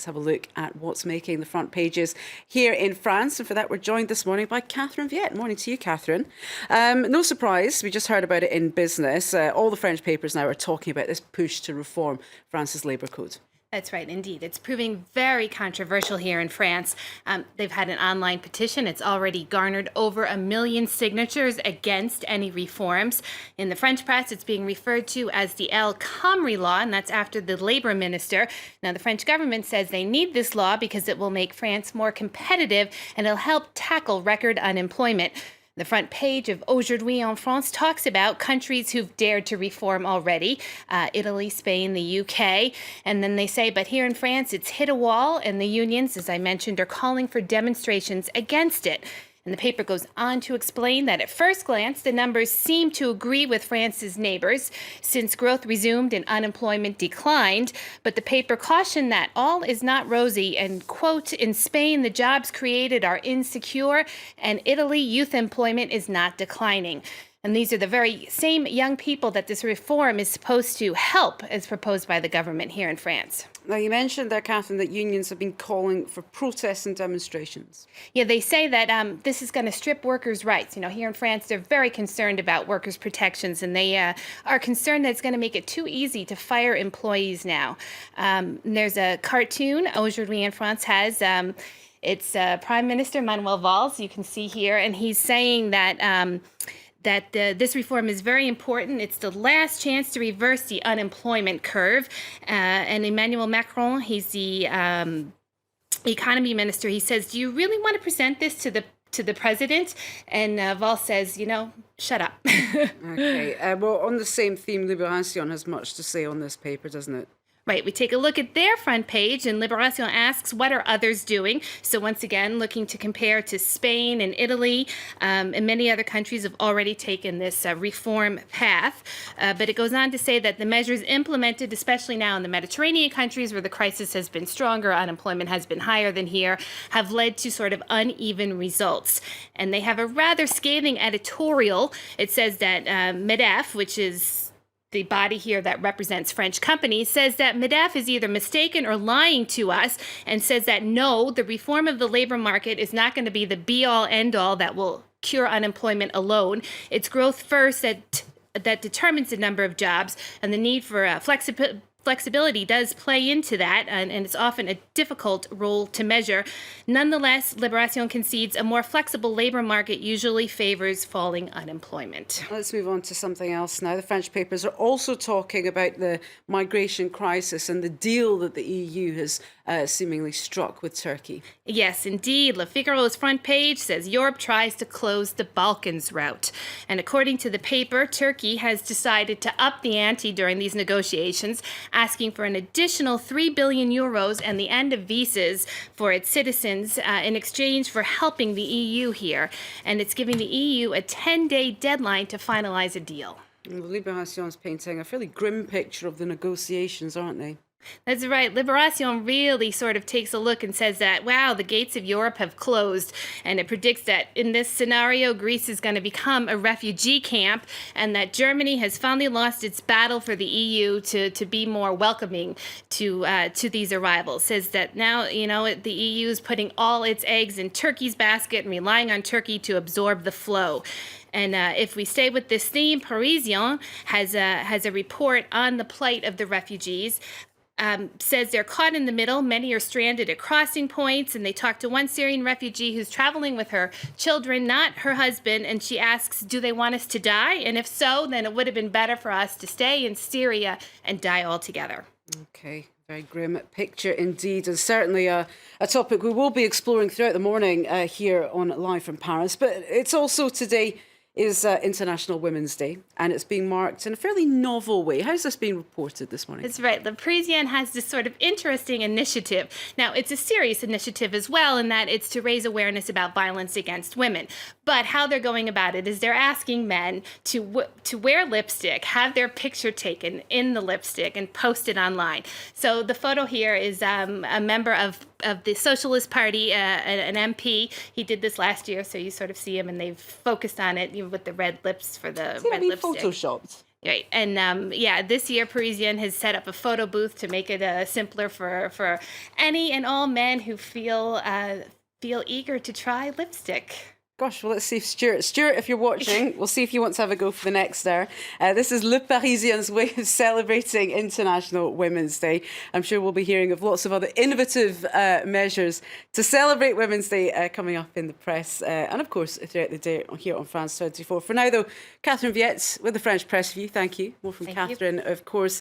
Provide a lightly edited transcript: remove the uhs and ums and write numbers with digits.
Let's have a look at what's making the front pages here in France. And for that, we're joined this morning by Catherine Viette. Morning to you, Catherine. No surprise, we just heard about it in business. All the French papers now are talking about this push to reform France's labour code. That's right, indeed. It's proving very controversial here in France. They've had an online petition. It's already garnered over 1 million signatures against any reforms. In the French press, it's being referred to as the El Khomri law, and that's after the labor minister. Now, the French government says they need this law because it will make France more competitive and it'll help tackle record unemployment. The front page of Overhaul of French talks about countries who've dared to reform already, Italy, Spain, the UK. And then they say, but here in France, it's hit a wall, and the unions, as I mentioned, are calling for demonstrations against it. And the paper goes on to explain that at first glance, the numbers seem to agree with France's neighbors since growth resumed and unemployment declined. But the paper cautioned that all is not rosy and, quote, in Spain, the jobs created are insecure, and Italy, youth employment is not declining. And these are the very same young people that this reform is supposed to help, as proposed by the government here in France. Now, you mentioned there, Catherine, that unions have been calling for protests and demonstrations. Yeah, they say that this is going to strip workers' rights. You know, here in France, they're very concerned about workers' protections, and they are concerned that it's going to make it too easy to fire employees now. There's a cartoon Aujourd'hui in France has. It's Prime Minister Manuel Valls, you can see here, and he's saying that this reform is very important. It's the last chance to reverse the unemployment curve. And Emmanuel Macron, he's the economy minister. He says, do you really want to present this to the president? And Valls says, shut up. Okay. Well, on the same theme, Liberace has much to say on this paper, doesn't it? Right, we take a look at their front page, and Liberace asks, what are others doing? So once again, looking to compare to Spain and Italy, and many other countries have already taken this reform path. But it goes on to say that the measures implemented, especially now in the Mediterranean countries where the crisis has been stronger, unemployment has been higher than here, have led to sort of uneven results. And they have a rather scathing editorial. It says that MEDEF, which is the body here that represents French companies, says that MEDEF is either mistaken or lying to us, and says that no, the reform of the labor market is not going to be the be-all, end-all that will cure unemployment alone. It's growth first that determines the number of jobs, and the need for flexibility does play into that, and it's often a difficult role to measure. Nonetheless, Liberace concedes a more flexible labor market usually favors falling unemployment. Let's move on to something else now. The French papers are also talking about the migration crisis and the deal that the EU has seemingly struck with Turkey. Yes, indeed. Le Figaro's front page says Europe tries to close the Balkans route. And according to the paper, Turkey has decided to up the ante during these negotiations, asking for an additional 3 billion euros and the end of visas for its citizens in exchange for helping the EU here. And it's giving the EU a 10-day deadline to finalize a deal. Liberace is painting a fairly grim picture of the negotiations, aren't they? That's right. Liberace really sort of takes a look and says that, wow, the gates of Europe have closed. And it predicts that in this scenario, Greece is going to become a refugee camp, and that Germany has finally lost its battle for the EU to be more welcoming to these arrivals. Says that now, the EU is putting all its eggs in Turkey's basket and relying on Turkey to absorb the flow. And if we stay with this theme, Parisien has a report on the plight of the refugees. Says they're caught in the middle. Many are stranded at crossing points, and they talk to one Syrian refugee who's traveling with her children, not her husband, and she asks, do they want us to die? And if so, then it would have been better for us to stay in Syria and die altogether. Okay. Very grim picture indeed, and certainly a topic we will be exploring throughout the morning here on Live from Paris. But it's also today is International Women's Day, and it's being marked in a fairly novel way. How's this being reported this morning? That's right. The Parisien has this sort of interesting initiative. Now, it's a serious initiative as well, in that it's to raise awareness about violence against women. But how they're going about it is they're asking men to wear lipstick, have their picture taken in the lipstick, and post it online. So the photo here is a member of the Socialist Party, an MP. He did this last year, so you sort of see him, and they've focused on it with the red lips for the red lipstick. Photoshopped? Right. And this year Parisien has set up a photo booth to make it simpler for any and all men who feel eager to try lipstick. Gosh, well, let's see if Stuart, if you're watching, we'll see if you want to have a go for the next star. This is Le Parisien's way of celebrating International Women's Day. I'm sure we'll be hearing of lots of other innovative measures to celebrate Women's Day coming up in the press and, of course, throughout the day here on France 24. For now, though, Catherine Viette with the French Press Review. Thank you. More from Catherine, of course.